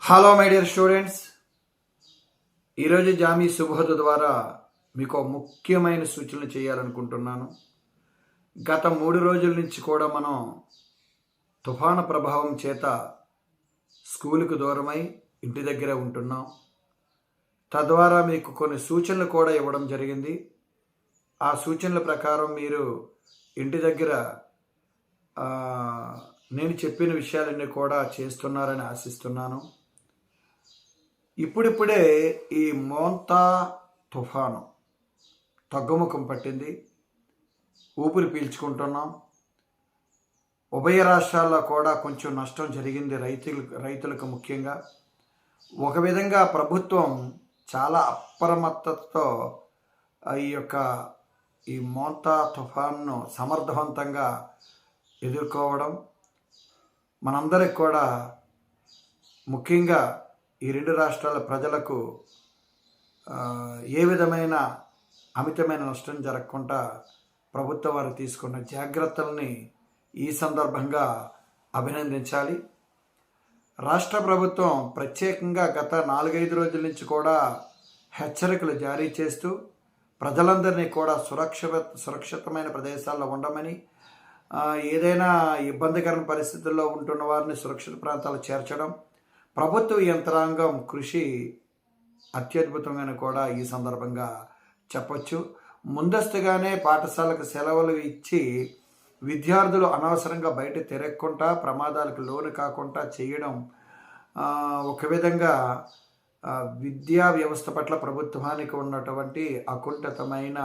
Hello my dear students, ఈరోజు Jamie సుబోధ ద్వారా మీకు ముఖ్యమైన సూచనలు చేయాలనుకుంటున్నాను. గత 3 రోజుల నుంచి కూడా మనం తుఫాను ప్రభావం చేత స్కూలుకు దూరమై ఇంటి దగ్గరే ఉంటున్నాం. తద్వారా మీకు కొన్ని సూచనలు కూడా ఇవ్వడం జరిగింది. ఆ సూచనల ప్రకారం మీరు ఇంటి దగ్గర నేను చెప్పిన విషయాలన్నీ కూడా చేస్తున్నారని ఆశిస్తున్నాను. ఇప్పుడిప్పుడే ఈ మోంతా తుఫాను తగ్గుముఖం పట్టింది. ఊపిరి పీల్చుకుంటున్నాం. ఉభయ రాష్ట్రాల్లో కూడా కొంచెం నష్టం జరిగింది రైతులకు ముఖ్యంగా. ఒక విధంగా ప్రభుత్వం చాలా అప్రమత్తతతో ఈ మోంతా తుఫాన్ను సమర్థవంతంగా ఎదుర్కోవడం మనందరికి కూడా, ముఖ్యంగా ఈ 2 రాష్ట్రాల ప్రజలకు ఏ విధమైన అమితమైన నష్టం జరగకుండా ప్రభుత్వం వారు తీసుకున్న జాగ్రత్తల్ని ఈ సందర్భంగా అభినందించాలి. రాష్ట్ర ప్రభుత్వం ప్రత్యేకంగా గత 4-5 రోజుల నుంచి కూడా హెచ్చరికలు జారీ చేస్తూ ప్రజలందరినీ కూడా సురక్షితమైన ప్రదేశాల్లో ఉండమని, ఏదైనా ఇబ్బందికర పరిస్థితుల్లో ఉంటున్న వారిని సురక్షిత ప్రాంతాలు చేర్చడం, ప్రభుత్వ యంత్రాంగం కృషి అత్యద్భుతంగా కూడా ఈ సందర్భంగా చెప్పొచ్చు. ముందస్తుగానే పాఠశాలకు సెలవులు ఇచ్చి విద్యార్థులు అనవసరంగా బయట తిరగకుండా ప్రమాదాలకు లోను కాకుండా చేయడం ఒక విధంగా విద్యా వ్యవస్థ పట్ల ప్రభుత్వానికి ఉన్నటువంటి అకుంఠితమైన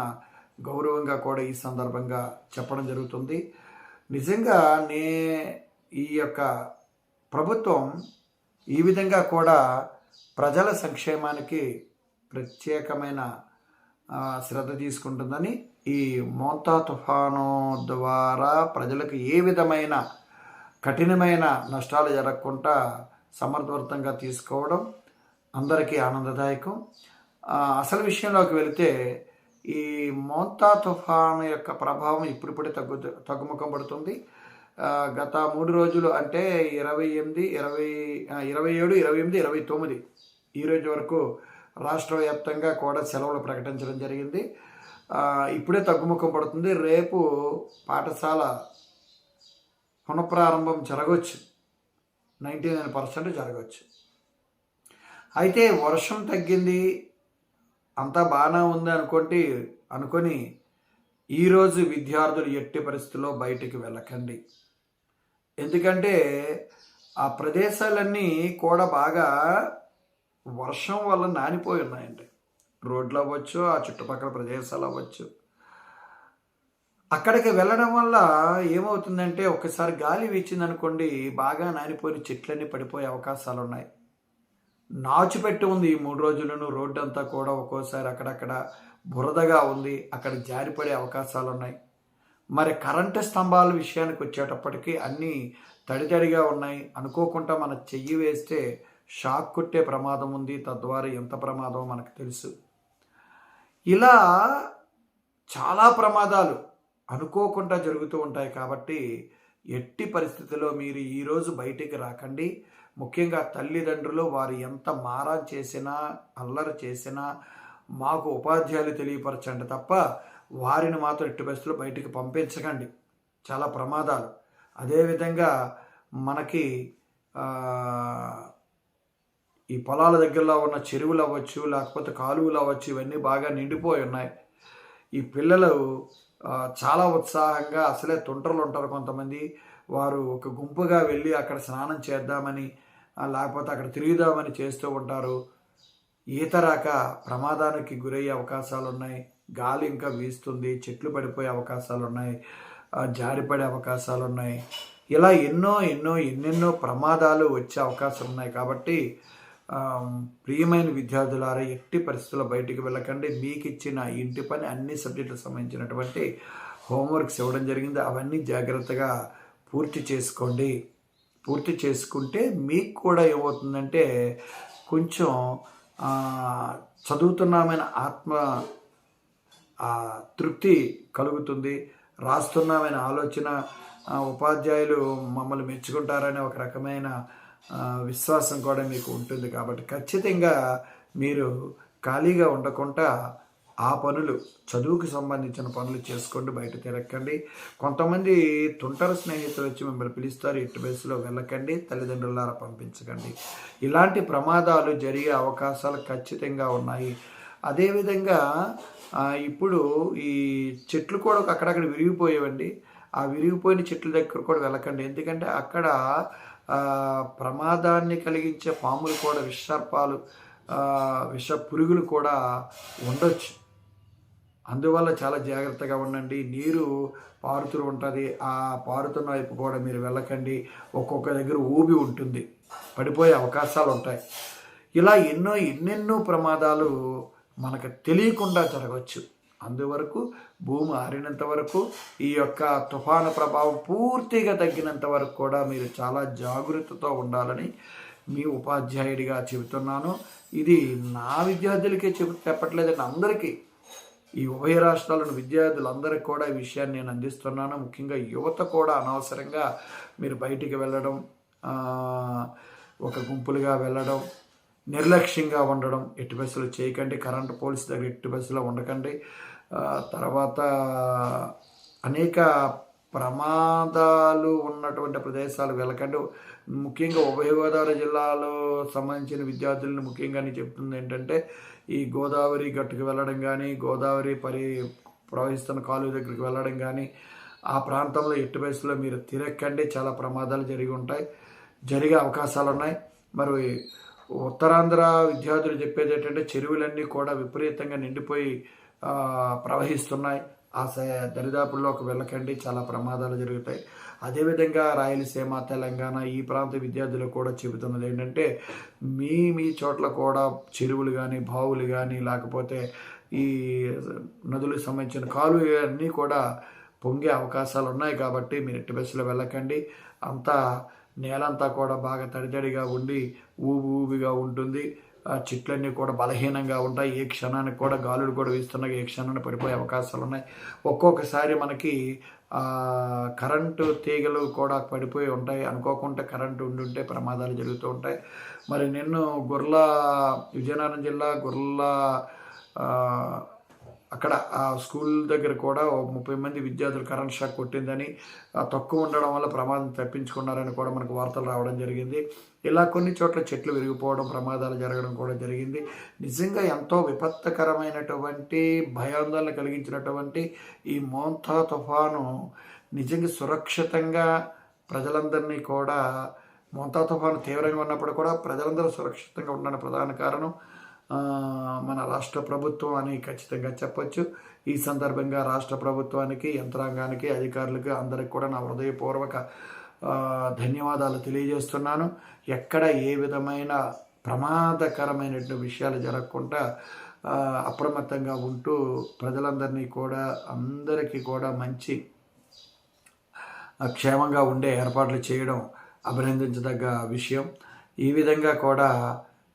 గౌరవంగా కూడా ఈ సందర్భంగా చెప్పడం జరుగుతుంది. నిజంగా ఈ ప్రభుత్వం ఈ విధంగా కూడా ప్రజల సంక్షేమానికి ప్రత్యేకమైన శ్రద్ధ తీసుకుంటుందని, ఈ మోంతా తుఫాను ద్వారా ప్రజలకు ఏ విధమైన కఠినమైన నష్టాలు జరగకుండా సమర్థవంతంగా తీసుకోవడం అందరికీ ఆనందదాయకం. అసలు విషయంలోకి వెళితే, ఈ మోంతా తుఫాను యొక్క ప్రభావం ఇప్పుడిప్పుడే తగ్గుముఖం పడుతుంది. గత 3 రోజులు అంటే 27, 28, 29 ఈ రోజు వరకు రాష్ట్ర వ్యాప్తంగా కూడా సెలవులు ప్రకటించడం జరిగింది. ఇప్పుడే తగ్గుముఖం పడుతుంది. రేపు పాఠశాల పునఃప్రారంభం జరగవచ్చు, 99% జరగవచ్చు. అయితే వర్షం తగ్గింది, అంతా బాగానే ఉంది అనుకొని ఈరోజు విద్యార్థులు ఎట్టి పరిస్థితుల్లో బయటికి వెళ్ళకండి. ఎందుకంటే ఆ ప్రదేశాలన్నీ కూడా బాగా వర్షం వల్ల నానిపోయి ఉన్నాయండి. రోడ్లు అవ్వచ్చు, ఆ చుట్టుపక్కల ప్రదేశాలు అవ్వచ్చు. అక్కడికి వెళ్ళడం వల్ల ఏమవుతుందంటే, ఒకసారి గాలి వీచిందనుకోండి, బాగా నానిపోయిన చెట్లన్నీ పడిపోయే అవకాశాలు ఉన్నాయి. నాచుపెట్టి ఉంది ఈ 3 రోజులను. రోడ్డు అంతా కూడా ఒక్కోసారి అక్కడక్కడ బురదగా ఉంది, అక్కడ జారిపడే అవకాశాలు ఉన్నాయి. మరి కరెంటు స్తంభాల విషయానికి వచ్చేటప్పటికీ అన్నీ తడితడిగా ఉన్నాయి. అనుకోకుండా మన చెయ్యి వేస్తే షాక్ కొట్టే ప్రమాదం ఉంది. తద్వారా ఎంత ప్రమాదం మనకు తెలుసు. ఇలా చాలా ప్రమాదాలు అనుకోకుండా జరుగుతూ ఉంటాయి. కాబట్టి ఎట్టి పరిస్థితుల్లో మీరు ఈరోజు బయటికి రాకండి. ముఖ్యంగా తల్లిదండ్రులు వారు ఎంత మారం చేసినా, అల్లరి చేసినా మాకు ఉపాధ్యాయులు తెలియపరచండి తప్ప వారిని మాత్రం ఎట్టి పరిస్థితుల్లో బయటికి పంపించకండి. చాలా ప్రమాదాలు. అదేవిధంగా మనకి ఈ పొలాల దగ్గరలో ఉన్న చెరువులు అవ్వచ్చు, లేకపోతే కాలువలు అవ్వచ్చు, ఇవన్నీ బాగా నిండిపోయి ఉన్నాయి. ఈ పిల్లలు చాలా ఉత్సాహంగా, అసలే తుంటరులు ఉంటారు కొంతమంది, వారు ఒక గుంపుగా వెళ్ళి అక్కడ స్నానం చేద్దామని, లేకపోతే అక్కడ తిరుగుదామని చేస్తూ ఉంటారు. ఈత రాక ప్రమాదానికి గురయ్యే అవకాశాలు ఉన్నాయి. గాలి ఇంకా వీస్తుంది, చెట్లు పడిపోయే అవకాశాలు ఉన్నాయి, జారిపడే అవకాశాలు ఉన్నాయి. ఇలా ఎన్నెన్నో ప్రమాదాలు వచ్చే అవకాశాలు ఉన్నాయి. కాబట్టి ప్రియమైన విద్యార్థులారా, ఎట్టి పరిస్థితుల్లో బయటికి వెళ్ళకండి. మీకు ఇచ్చిన ఇంటి పని అన్ని సబ్జెక్టులకు సంబంధించినటువంటి హోంవర్క్స్ ఇవ్వడం జరిగింది. అవన్నీ జాగ్రత్తగా పూర్తి చేసుకోండి. పూర్తి చేసుకుంటే మీకు కూడా ఏమవుతుందంటే, కొంచెం చదువుతున్నామైన ఆత్మ తృప్తి కలుగుతుంది. రాస్తున్నామనే ఆలోచన, ఉపాధ్యాయులు మమ్మల్ని మెచ్చుకుంటారనే ఒక రకమైన విశ్వాసం కూడా మీకు ఉంటుంది. కాబట్టి ఖచ్చితంగా మీరు ఖాళీగా ఉండకుండా ఆ పనులు, చదువుకు సంబంధించిన పనులు చేసుకోండి, బయట తిరగకండి. కొంతమంది తుంటర స్నేహితులు వచ్చి మిమ్మల్ని పిలుస్తారు, ఎట్టి బస్సులో వెళ్ళకండి, తల్లిదండ్రులారా పంపించకండి. ఇలాంటి ప్రమాదాలు జరిగే అవకాశాలు ఖచ్చితంగా ఉన్నాయి. అదేవిధంగా ఇప్పుడు ఈ చెట్లు కూడా అక్కడక్కడ విరిగిపోయేవండి. ఆ విరిగిపోయిన చెట్ల దగ్గర కూడా వెళ్ళకండి. ఎందుకంటే అక్కడ ప్రమాదాన్ని కలిగించే పాములు కూడా, విషసర్పాలు, విష పురుగులు కూడా ఉండొచ్చు. అందువల్ల చాలా జాగ్రత్తగా ఉండండి. నీరు పారుతూ ఉంటుంది, ఆ పారుతున్న వైపు కూడా మీరు వెళ్ళకండి. ఒక్కొక్క దగ్గర ఊబి ఉంటుంది, పడిపోయే అవకాశాలు ఉంటాయి. ఇలా ఎన్నెన్నో ప్రమాదాలు మనకు తెలియకుండా జరగవచ్చు. అందువరకు భూమి ఆరినంత వరకు, ఈ యొక్క తుఫాను ప్రభావం పూర్తిగా తగ్గినంత వరకు కూడా మీరు చాలా జాగ్రత్తతో ఉండాలని మీ ఉపాధ్యాయుడిగా చెబుతున్నాను. ఇది నా విద్యార్థులకే చెప్పట్లేదండి, అందరికీ, ఈ ఉభయ రాష్ట్రాలను విద్యార్థులందరికీ కూడా ఈ విషయాన్ని నేను అందిస్తున్నాను. ముఖ్యంగా యువత కూడా అనవసరంగా మీరు బయటికి వెళ్ళడం, ఒక గుంపులుగా వెళ్ళడం, నిర్లక్ష్యంగా ఉండడం ఎట్టి బస్సులు చేయకండి. కరెంటు పోల్స్ దగ్గర ఎట్టి బస్సులో ఉండకండి. తర్వాత అనేక ప్రమాదాలు ఉన్నటువంటి ప్రదేశాలు వెళ్ళకండి. ముఖ్యంగా ఉభయ గోదావరి జిల్లాలో సంబంధించిన విద్యార్థులను ముఖ్యంగా నేను చెప్తుంది ఏంటంటే, ఈ గోదావరి గట్టుకు వెళ్ళడం కానీ, గోదావరి ప్రవహిస్తున్న కాలువ దగ్గరికి వెళ్ళడం కానీ, ఆ ప్రాంతంలో ఎట్టి బస్సులో మీరు తిరగకండి. చాలా ప్రమాదాలు జరిగే అవకాశాలు ఉన్నాయి. మరి ఉత్తరాంధ్ర విద్యార్థులు చెప్పేది ఏంటంటే, చెరువులన్నీ కూడా విపరీతంగా నిండిపోయి ప్రవహిస్తున్నాయి. ఆ దరిదాపుల్లోకి వెళ్ళకండి, చాలా ప్రమాదాలు జరుగుతాయి. అదేవిధంగా రాయలసీమ, తెలంగాణ ఈ ప్రాంత విద్యార్థులకు కూడా చెబుతున్నది ఏంటంటే, మీ చోట్ల కూడా చెరువులు కానీ, బావులు కానీ, లేకపోతే ఈ నదులకు సంబంధించిన కాలువలు అన్నీ కూడా పొంగే అవకాశాలు ఉన్నాయి. కాబట్టి మీరు ఎట్టి బస్సులో వెళ్ళకండి. అంతా నేలంతా కూడా బాగా తడితడిగా ఉండి ఊబిగా ఉంటుంది. చెట్లన్నీ కూడా బలహీనంగా ఉంటాయి. ఏ క్షణానికి కూడా గాలులు కూడా వీస్తున్నాయి, ఏ క్షణాన్ని పడిపోయే అవకాశాలు ఉన్నాయి. ఒక్కొక్కసారి మనకి కరెంటు తీగలు కూడా పడిపోయి ఉంటాయి. అనుకోకుండా కరెంటు ఉండుంటే ప్రమాదాలు జరుగుతూ ఉంటాయి. మరి నిన్ను విజయనగరం జిల్లా అక్కడ ఆ స్కూల్ దగ్గర కూడా 30 మంది విద్యార్థులు కరెంట్ షాక్ కొట్టిందని, తక్కువ ఉండడం వల్ల ప్రమాదం తప్పించుకున్నారని కూడా మనకు వార్తలు రావడం జరిగింది. ఇలా కొన్ని చోట్ల చెట్లు విరిగిపోవడం, ప్రమాదాలు జరగడం కూడా జరిగింది. నిజంగా ఎంతో విపత్కరమైనటువంటి, భయాందోళన కలిగించినటువంటి ఈ మోంతా తుఫాను నిజంగా సురక్షితంగా ప్రజలందరినీ కూడా, మోంతా తుఫాను తీవ్రంగా ఉన్నప్పుడు కూడా ప్రజలందరూ సురక్షితంగా ఉండడానికి ప్రధాన కారణం మన రాష్ట్ర ప్రభుత్వం అని ఖచ్చితంగా చెప్పొచ్చు. ఈ సందర్భంగా రాష్ట్ర ప్రభుత్వానికి, యంత్రాంగానికి, అధికారులకు అందరికి కూడా నా హృదయపూర్వక ధన్యవాదాలు తెలియజేస్తున్నాను. ఎక్కడ ఏ విధమైన ప్రమాదకరమైనటువంటి విషయాలు జరగకుండా అప్రమత్తంగా ఉంటూ ప్రజలందరినీ కూడా, అందరికీ కూడా మంచి క్షేమంగా ఉండే ఏర్పాట్లు చేయడం అభినందించదగ్గ విషయం. ఈ విధంగా కూడా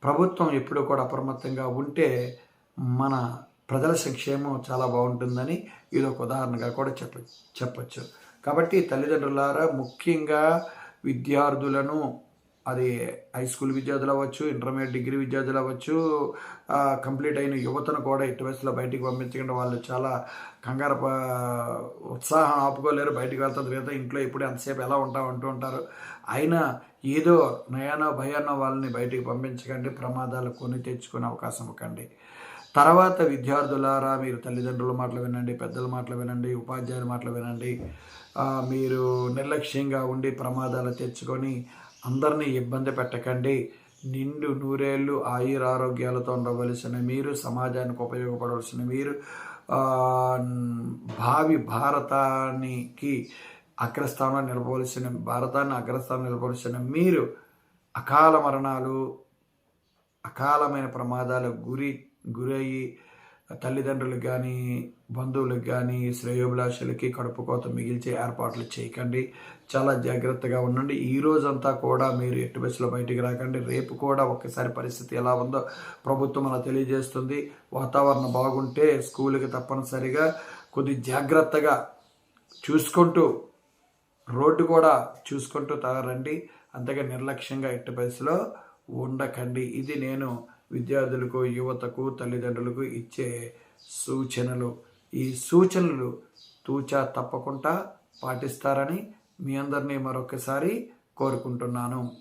ప్రభుత్వం ఎప్పుడూ కూడా అప్రమత్తంగా ఉంటే మన ప్రజల సంక్షేమం చాలా బాగుంటుందని ఇది ఒక ఉదాహరణగా కూడా చెప్పచ్చు. కాబట్టి తల్లిదండ్రులారా, ముఖ్యంగా విద్యార్థులను, అది హై స్కూల్ విద్యార్థులు అవ్వచ్చు, ఇంటర్మీడియట్ డిగ్రీ విద్యార్థులు అవ్వచ్చు, కంప్లీట్ అయిన యువతను కూడా ఎట్టి వయసులో బయటికి పంపించకుండా వాళ్ళు చాలా కంగారు, ఉత్సాహం ఆపుకోలేరు. బయటికి వెళ్తారు, ఇంట్లో ఎప్పుడు ఎంతసేపు ఎలా అంటూ ఉంటారు. అయినా ఏదో నయానో భయానో వాళ్ళని బయటికి పంపించకండి, ప్రమాదాలు కొని తెచ్చుకునే అవకాశం ఇవ్వకండి. తర్వాత విద్యార్థులారా, మీరు తల్లిదండ్రుల మాటలు వినండి, పెద్దల మాటలు వినండి, ఉపాధ్యాయుల మాటలు వినండి. మీరు నిర్లక్ష్యంగా ఉండి ప్రమాదాలు తెచ్చుకొని అందరినీ ఇబ్బంది పెట్టకండి. నిండు నూరేళ్ళు ఆయురారోగ్యాలతో ఉండవలసిన మీరు, సమాజానికి ఉపయోగపడవలసిన మీరు, భావి భారతానికి భారతాన్ని అగ్రస్థానం నిలబోవలసిన మీరు అకాల మరణాలు, అకాలమైన ప్రమాదాలు గురయ్యి తల్లిదండ్రులకు కానీ, బంధువులకు కానీ, శ్రేయోభిలాషులకి కడుపు కోత మిగిల్చే ఏర్పాట్లు చేయకండి. చాలా జాగ్రత్తగా ఉండండి. ఈ రోజంతా కూడా మీరు ఎట్టి బస్సులో బయటికి రాకండి. రేపు కూడా ఒక్కసారి పరిస్థితి ఎలా ఉందో ప్రభుత్వం అలా తెలియజేస్తుంది. వాతావరణం బాగుంటే స్కూల్కి తప్పనిసరిగా కొద్ది జాగ్రత్తగా చూసుకుంటూ, రోడ్డు కూడా చూసుకుంటూ రండి. అంతగా నిర్లక్ష్యంగా ఎట్టి పరిస్థితిలో ఉండకండి. ఇది నేను విద్యార్థులకు, యువతకు, తల్లిదండ్రులకు ఇచ్చే సూచనలు. ఈ సూచనలు తూచా తప్పకుండా పాటిస్తారని మీ అందరినీ మరొకసారి కోరుకుంటున్నాను.